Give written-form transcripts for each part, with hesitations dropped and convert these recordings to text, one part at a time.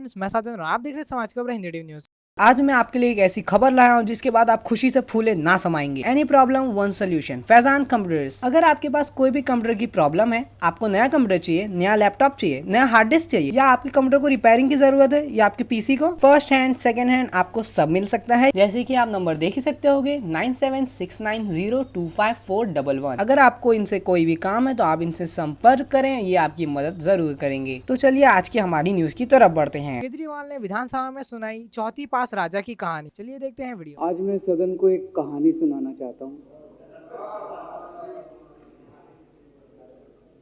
Friends, मैं साजन आप देख रहे हैं समाज खबर हिंदी टीवी न्यूज। आज मैं आपके लिए एक ऐसी खबर लाया हूँ जिसके बाद आप खुशी से फूले ना समाएंगे। Any problem one solution, Faizan computers. अगर आपके पास कोई भी कंप्यूटर की प्रॉब्लम है, आपको नया कंप्यूटर चाहिए, नया लैपटॉप चाहिए, नया हार्ड डिस्क चाहिए, या आपके कंप्यूटर को रिपेयरिंग की जरूरत है, या आपके पीसी को, फर्स्ट हैंड सेकंड हैंड आपको सब मिल सकता है। जैसे कि आप नंबर देख ही सकते होगे 9769025411। अगर आपको इनसे कोई भी काम है तो आप इनसे संपर्क करें, ये आपकी मदद जरूर करेंगे। तो चलिए आज की हमारी न्यूज की तरफ बढ़ते हैं। केजरीवाल ने विधानसभा में सुनाई चौथी पास राजा की कहानी। चलिए देखते हैं वीडियो। आज मैं सदन को एक कहानी सुनाना चाहता हूँ।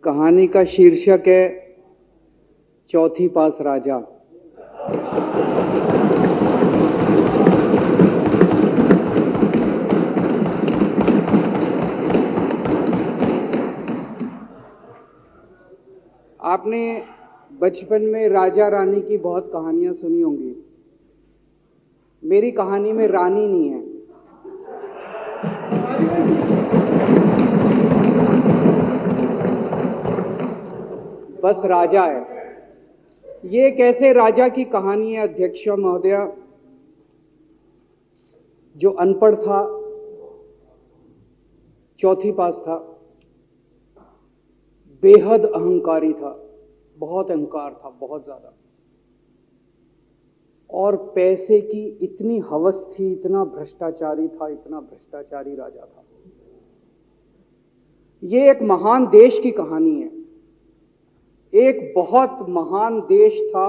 कहानी का शीर्षक है चौथी पास राजा। आपने बचपन में राजा रानी की बहुत कहानियां सुनी होंगी। मेरी कहानी में रानी नहीं है, बस राजा है। ये कैसे राजा की कहानी है अध्यक्ष महोदया, जो अनपढ़ था, चौथी पास था, बेहद अहंकारी था, बहुत अहंकार था, बहुत ज्यादा, और पैसे की इतनी हवस थी, इतना भ्रष्टाचारी था, इतना भ्रष्टाचारी राजा था। ये एक महान देश की कहानी है। एक बहुत महान देश था,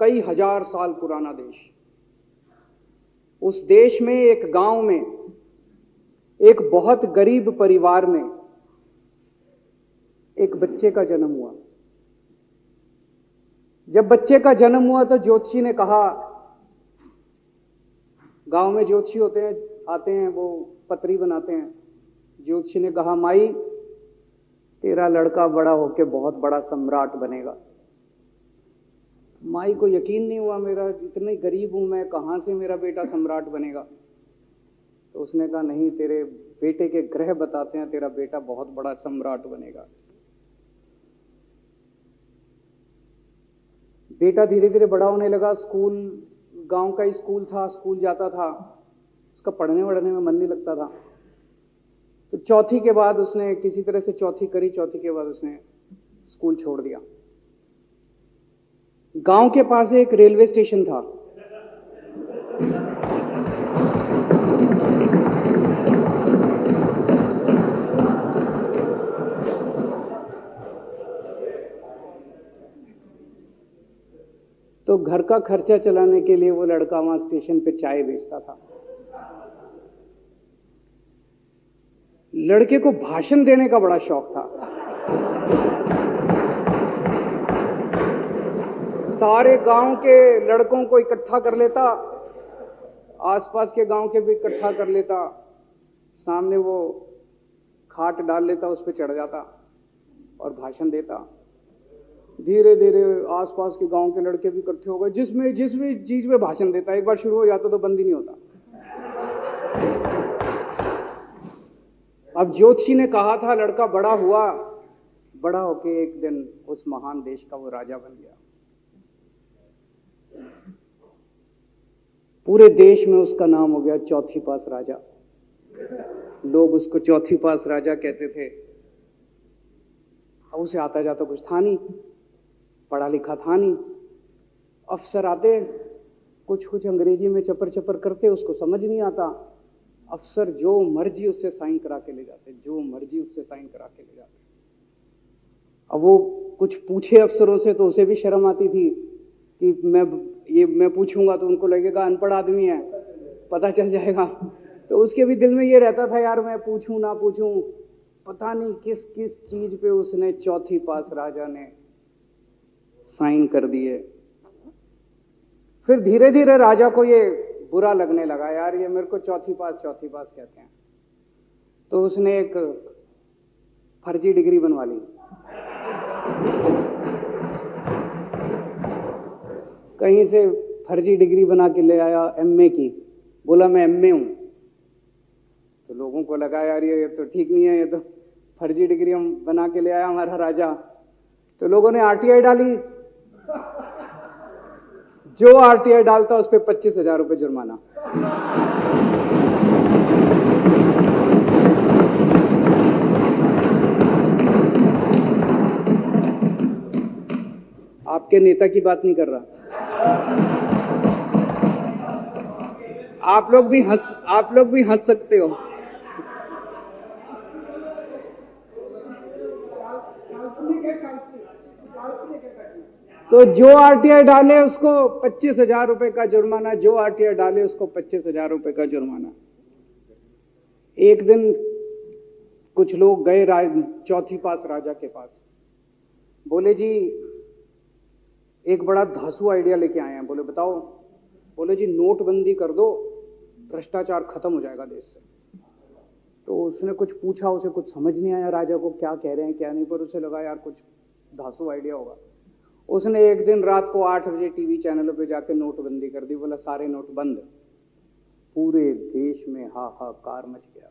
कई हजार साल पुराना देश। उस देश में एक गांव में एक बहुत गरीब परिवार में एक बच्चे का जन्म हुआ। जब बच्चे का जन्म हुआ तो ज्योतिषी ने कहा, गांव में ज्योतिषी होते हैं, आते हैं, वो पत्री बनाते हैं। ज्योतिषी ने कहा, माई तेरा लड़का बड़ा होके बहुत बड़ा सम्राट बनेगा। माई को यकीन नहीं हुआ, मेरा इतने गरीब हूं मैं, कहां से मेरा बेटा सम्राट बनेगा। तो उसने कहा, नहीं, तेरे बेटे के ग्रह बताते हैं तेरा बेटा बहुत बड़ा सम्राट बनेगा। बेटा धीरे धीरे बड़ा होने लगा। स्कूल, गांव का ही स्कूल था, स्कूल जाता था, उसका पढ़ने वढ़ने में मन नहीं लगता था। तो चौथी के बाद उसने किसी तरह से चौथी करी, चौथी के बाद उसने स्कूल छोड़ दिया। गांव के पास एक रेलवे स्टेशन था। तो घर का खर्चा चलाने के लिए वो लड़का वहां स्टेशन पे चाय बेचता था। लड़के को भाषण देने का बड़ा शौक था। सारे गांव के लड़कों को इकट्ठा कर लेता, आसपास के गांव के भी इकट्ठा कर लेता, सामने वो खाट डाल लेता, उस पर चढ़ जाता और भाषण देता। धीरे धीरे आसपास के गांव के लड़के भी इकट्ठे हो गए। जिस भी चीज में भाषण देता, एक बार शुरू हो जाता तो बंद ही नहीं होता। अब ज्योतिषी ने कहा था, लड़का बड़ा हुआ, बड़ा होके एक दिन उस महान देश का वो राजा बन गया। पूरे देश में उसका नाम हो गया चौथी पास राजा। लोग उसको चौथी पास राजा कहते थे। अब उसे आता जाता कुछ था नहीं, पढ़ा लिखा था नहीं। अफसर आते, कुछ कुछ अंग्रेजी में चपर चपर करते, उसको समझ नहीं आता। अफसर जो मर्जी उससे साइन करा के ले जाते, जो मर्जी उससे साइन करा के ले जाते। अब वो कुछ पूछे अफसरों से तो उसे भी शर्म आती थी कि मैं पूछूंगा तो उनको लगेगा अनपढ़ आदमी है, पता चल जाएगा। तो उसके भी दिल में ये रहता था, यार मैं पूछूं ना पूछूं। पता नहीं किस किस चीज पे उसने चौथी पास राजा ने साइन कर दिए। फिर धीरे धीरे राजा को ये बुरा लगने लगा, यार ये मेरे को चौथी पास कहते हैं। तो उसने एक फर्जी डिग्री बनवा ली। कहीं से फर्जी डिग्री बना के ले आया, एमए की। बोला मैं एमए हूं। तो लोगों को लगा, यार ये तो ठीक नहीं है, ये तो फर्जी डिग्री हम बना के ले आया हमारा राजा। तो लोगों ने आरटीआई डाली, जो आरटीआई डालता उस पर 25,000 रुपये जुर्माना। आपके नेता की बात नहीं कर रहा। आप लोग भी हंस सकते हो। तो जो आरटीआई डाले उसको 25,000 रुपए का जुर्माना, जो आरटीआई डाले उसको 25,000 रुपए का जुर्माना। एक दिन कुछ लोग गए चौथी पास राजा के पास, बोले जी एक बड़ा धांसू आइडिया लेके आए हैं। बोले बताओ। बोले जी नोटबंदी कर दो, भ्रष्टाचार खत्म हो जाएगा देश से। तो उसने कुछ पूछा, उसे कुछ समझ नहीं आया राजा को क्या कह रहे हैं क्या नहीं, पर उसे लगा यार कुछ धांसू आइडिया होगा। उसने एक दिन रात को 8 बजे टीवी चैनलों पे जाके नोटबंदी कर दी। बोला सारे नोट बंद। पूरे देश में हाहाकार मच गया,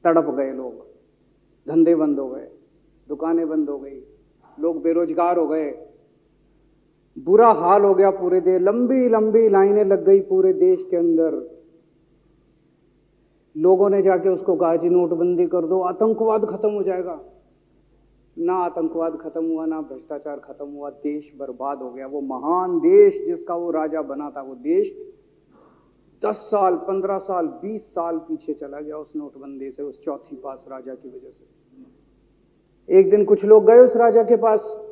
तड़प गए लोग, धंधे बंद हो गए, दुकानें बंद हो गई, लोग बेरोजगार हो गए, बुरा हाल हो गया पूरे देश। लंबी लंबी लाइनें लग गई पूरे देश के अंदर। लोगों ने जाके उसको कहा जी नोटबंदी कर दो, आतंकवाद खत्म हो जाएगा। ना आतंकवाद खत्म हुआ, ना भ्रष्टाचार खत्म हुआ, देश बर्बाद हो गया। वो महान देश जिसका वो राजा बना था, वो देश 10 साल 15 साल 20 साल पीछे चला गया उस नोटबंदी से, उस चौथी पास राजा की वजह से। एक दिन कुछ लोग गए उस राजा के पास,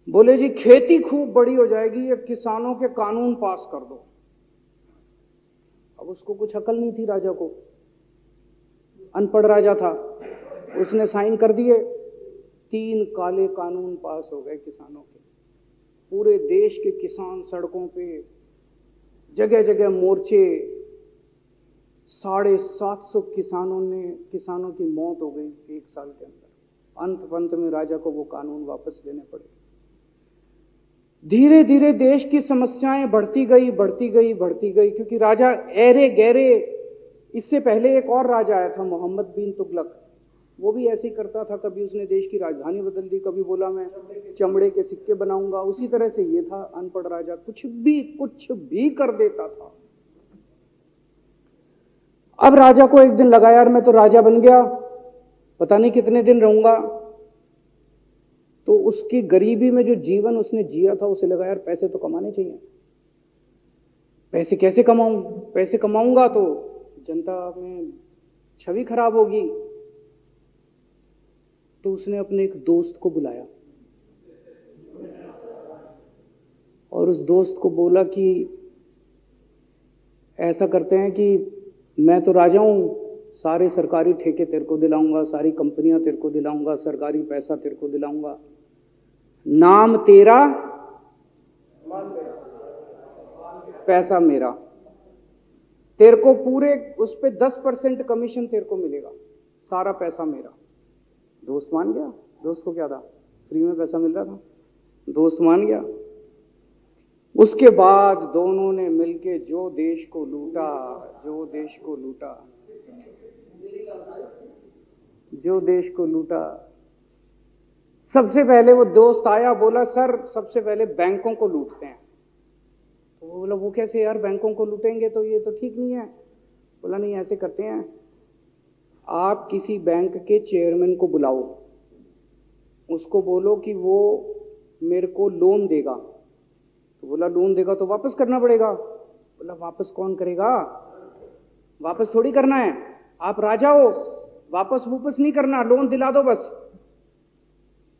बोले जी खेती खूब बड़ी हो जाएगी, ये किसानों के कानून पास कर दो। अब उसको कुछ अकल नहीं थी राजा को, अनपढ़ राजा था। उसने साइन कर दिए, 3 काले कानून पास हो गए किसानों के। पूरे देश के किसान सड़कों पे, जगह जगह मोर्चे, 750 किसानों की मौत हो गई 1 साल के अंदर। अंत में राजा को वो कानून वापस लेने पड़े। धीरे धीरे देश की समस्याएं बढ़ती गई, क्योंकि राजा ऐरे गहरे। इससे पहले एक और राजा आया था, मोहम्मद बिन तुगलक। वो भी ऐसे ही करता था, कभी उसने देश की राजधानी बदल दी, कभी बोला मैं चमड़े के सिक्के बनाऊंगा। उसी तरह से ये था अनपढ़ राजा, कुछ भी कर देता था। अब राजा को एक दिन लगा यार मैं तो राजा बन गया, पता नहीं कितने दिन रहूंगा। तो उसकी गरीबी में जो जीवन उसने जिया था, उसे लगा यार पैसे तो कमाने चाहिए। पैसे कैसे कमाऊं? पैसे कमाऊंगा तो जनता में छवि खराब होगी। तो उसने अपने एक दोस्त को बुलाया और उस दोस्त को बोला कि ऐसा करते हैं कि मैं तो राजा हूं, सारे सरकारी ठेके तेरे को दिलाऊंगा, सारी कंपनियां तेरे को दिलाऊंगा, सरकारी पैसा तेरे को दिलाऊंगा, नाम तेरा पैसा मेरा। तेरे को पूरे उस पे 10% कमीशन तेरे को मिलेगा, सारा पैसा मेरा। दोस्त मान गया। दोस्त को क्या था, फ्री में पैसा मिल रहा था, दोस्त मान गया। उसके बाद दोनों ने मिलके जो देश को लूटा। सबसे पहले वो दोस्त आया, बोला सर सबसे पहले बैंकों को लूटते हैं। तो वो बोला वो कैसे यार, बैंकों को लूटेंगे तो ये तो ठीक नहीं है। बोला नहीं ऐसे करते हैं, आप किसी बैंक के चेयरमैन को बुलाओ, उसको बोलो कि वो मेरे को लोन देगा। तो बोला लोन देगा तो वापस करना पड़ेगा। बोला वापस कौन करेगा, वापस थोड़ी करना है, आप राजा हो, वापस नहीं करना, लोन दिला दो बस।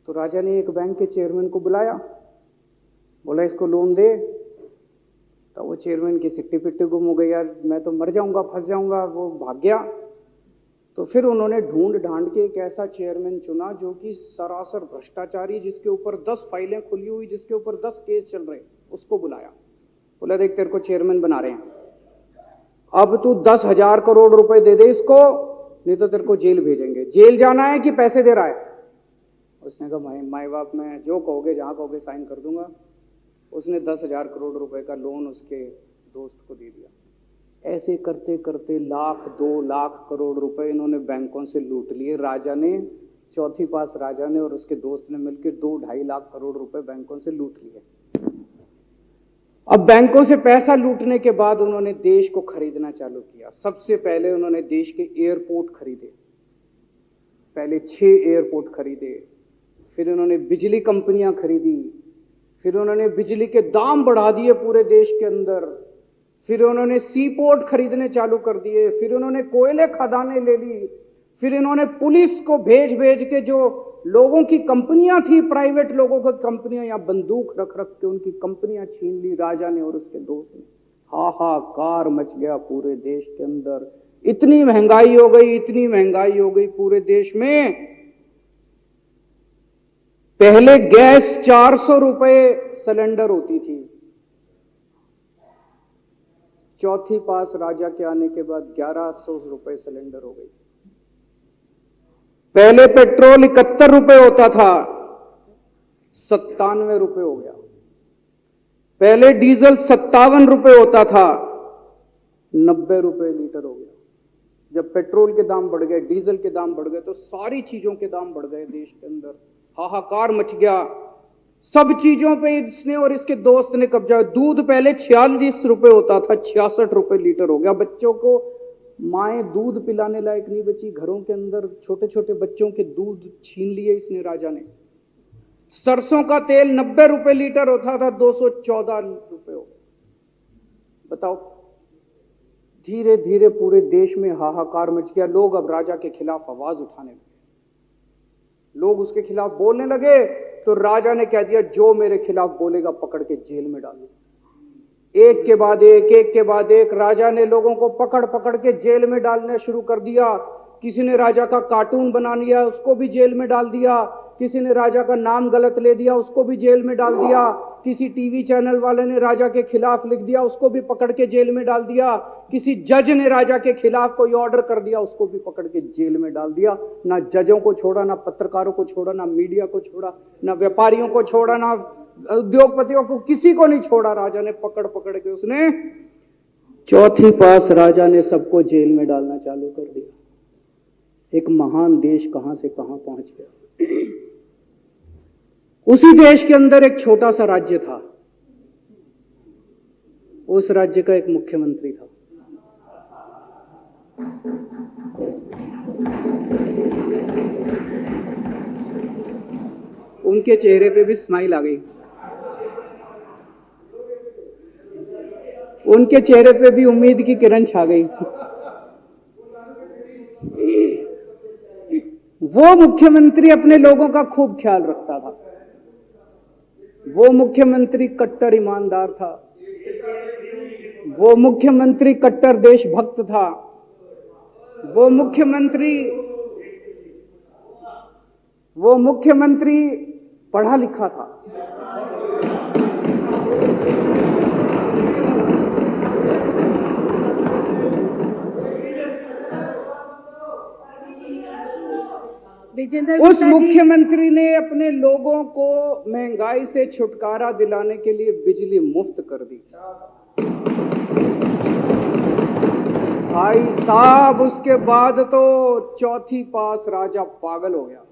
तो राजा ने एक बैंक के चेयरमैन को बुलाया, बोला इसको लोन दे। तो वो चेयरमैन की सिट्टी पिट्टी गुम हो गई, यार मैं तो मर जाऊंगा, फंस जाऊंगा, वो भाग गया। तो फिर उन्होंने ढूंढ ढांड के एक ऐसा चेयरमैन चुना जो कि सरासर भ्रष्टाचारी, जिसके ऊपर 10 फाइलें खुली हुई, जिसके ऊपर 10 केस चल रहे, उसको बुलाया। बोला देख तेरे को चेयरमैन बना रहे हैं, अब तू 10,000 करोड़ रुपए दे दे इसको, नहीं तो तेरे को जेल भेजेंगे। जेल जाना है कि पैसे दे रहा है? उसने कहा माई बाप मैं जो कहोगे जहां कहोगे साइन कर दूंगा। उसने 10,000 करोड़ रुपए का लोन उसके दोस्त को दे दिया। ऐसे करते करते 1 लाख 2 लाख करोड़ रुपए इन्होंने बैंकों से लूट लिए। राजा ने चौथी पास राजा ने और उसके दोस्त ने मिलकर 2-2.5 लाख करोड़ रुपए बैंकों से लूट लिए। अब बैंकों से पैसा लूटने के बाद उन्होंने देश को खरीदना चालू किया। सबसे पहले उन्होंने देश के एयरपोर्ट खरीदे, पहले 6 एयरपोर्ट खरीदे, फिर उन्होंने बिजली कंपनियां खरीदी, फिर उन्होंने बिजली के दाम बढ़ा दिए पूरे देश के अंदर, फिर उन्होंने सी पोर्ट खरीदने चालू कर दिए, फिर उन्होंने कोयले खदानें ले ली, फिर इन्होंने पुलिस को भेज भेज के जो लोगों की कंपनियां थी, प्राइवेट लोगों की कंपनियां, या बंदूक रख रख के उनकी कंपनियां छीन ली राजा ने और उसके दोस्त ने। हाहाकार मच गया पूरे देश के अंदर। इतनी महंगाई हो गई, इतनी महंगाई हो गई पूरे देश में। पहले गैस 400 रुपए सिलेंडर होती थी, चौथी पास राजा के आने के बाद 1100 रुपए सिलेंडर हो गई। पहले पेट्रोल 71 रुपए होता था, 97 रुपए हो गया। पहले डीजल 57 रुपए होता था, 90 रुपए लीटर हो गया। जब पेट्रोल के दाम बढ़ गए, डीजल के दाम बढ़ गए, तो सारी चीजों के दाम बढ़ गए देश के अंदर। हाहाकार मच गया, सब चीजों पे इसने और इसके दोस्त ने कब्जा। दूध पहले 46 रुपए होता था, 66 रुपए लीटर हो गया। बच्चों को माएँ दूध पिलाने लायक नहीं बची, घरों के अंदर छोटे छोटे बच्चों के दूध छीन लिए इसने राजा ने। सरसों का तेल 90 रुपए लीटर होता था, 214 रुपए हो गया। बताओ, धीरे धीरे पूरे देश में हाहाकार मच गया। लोग अब राजा के खिलाफ आवाज उठाने लगे, लोग उसके खिलाफ बोलने लगे, तो राजा ने कह दिया जो मेरे खिलाफ बोलेगा पकड़ के जेल में डाल दो। एक के बाद एक राजा ने लोगों को पकड़ पकड़ के जेल में डालना शुरू कर दिया। किसी ने राजा का कार्टून बना लिया, उसको भी जेल में डाल दिया। किसी ने राजा का नाम गलत ले दिया, उसको भी जेल में डाल दिया। किसी टीवी चैनल वाले ने राजा के खिलाफ लिख दिया, उसको भी पकड़ के जेल में डाल दिया। किसी जज ने राजा के खिलाफ कोई ऑर्डर कर दिया, उसको भी पकड़ के जेल में डाल दिया। ना जजों को छोड़ा, ना पत्रकारों को छोड़ा, ना मीडिया को छोड़ा, ना व्यापारियों को छोड़ा, ना उद्योगपतियों को, किसी को नहीं छोड़ा। राजा ने पकड़ पकड़ के उसने चौथी पास राजा ने सबको जेल में डालना चालू कर दिया। एक महान देश कहां से कहां पहुंच गया। उसी देश के अंदर एक छोटा सा राज्य था, उस राज्य का एक मुख्यमंत्री था। उनके चेहरे पे भी स्माइल आ गई, उनके चेहरे पे भी उम्मीद की किरण छा गई। वो मुख्यमंत्री अपने लोगों का खूब ख्याल रखता था। वो मुख्यमंत्री कट्टर ईमानदार था। वो मुख्यमंत्री कट्टर देशभक्त था। वो मुख्यमंत्री पढ़ा लिखा था। उस मुख्यमंत्री ने अपने लोगों को महंगाई से छुटकारा दिलाने के लिए बिजली मुफ्त कर दी। भाई साहब, उसके बाद तो चौथी पास राजा पागल हो गया।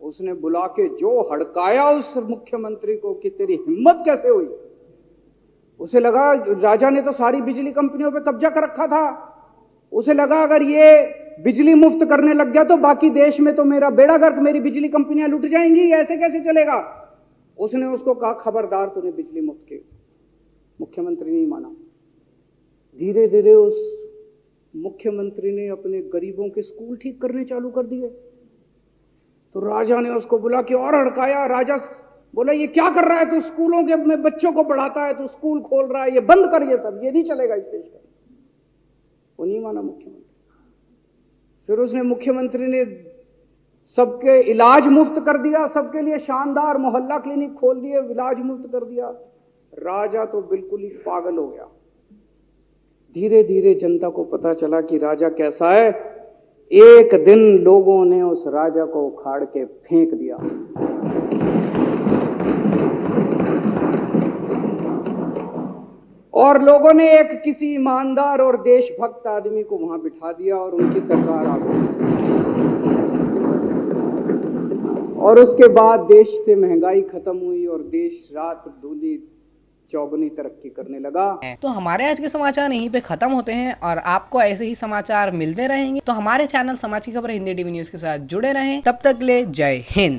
उसने बुला के जो हड़काया उस मुख्यमंत्री को कि तेरी हिम्मत कैसे हुई। उसे लगा राजा ने तो सारी बिजली कंपनियों पे कब्जा कर रखा था। उसे लगा अगर ये बिजली मुफ्त करने लग गया तो बाकी देश में तो मेरा बेड़ा गर्क, मेरी बिजली कंपनियां लुट जाएंगी, ऐसे कैसे चलेगा। उसने उसको कहा खबरदार, तूने बिजली मुफ्त की। मुख्यमंत्री नहीं माना। धीरे धीरे उस मुख्यमंत्री ने अपने गरीबों के स्कूल ठीक करने चालू कर दिए। तो राजा ने उसको बुला के और हड़काया। राजा बोला ये क्या कर रहा है तू, स्कूलों के में बच्चों को पढ़ाता है, तू स्कूल खोल रहा है, ये बंद कर, ये सब, ये नहीं चलेगा इस देश का। वो नहीं माना मुख्यमंत्री। फिर उसने मुख्यमंत्री ने सबके इलाज मुफ्त कर दिया, सबके लिए शानदार मोहल्ला क्लिनिक खोल दिए, इलाज मुफ्त कर दिया। राजा तो बिल्कुल ही पागल हो गया। धीरे धीरे जनता को पता चला कि राजा कैसा है। एक दिन लोगों ने उस राजा को उखाड़ के फेंक दिया। और लोगों ने एक किसी ईमानदार और देशभक्त आदमी को वहां बिठा दिया और उनकी सरकार आ गई। और उसके बाद देश से महंगाई खत्म हुई और देश रात दूनी चौगुनी तरक्की करने लगा। तो हमारे आज के समाचार यहीं पे खत्म होते हैं और आपको ऐसे ही समाचार मिलते रहेंगे। तो हमारे चैनल समाज की खबर हिंदी टीवी न्यूज के साथ जुड़े रहें। तब तक ले जय हिंद।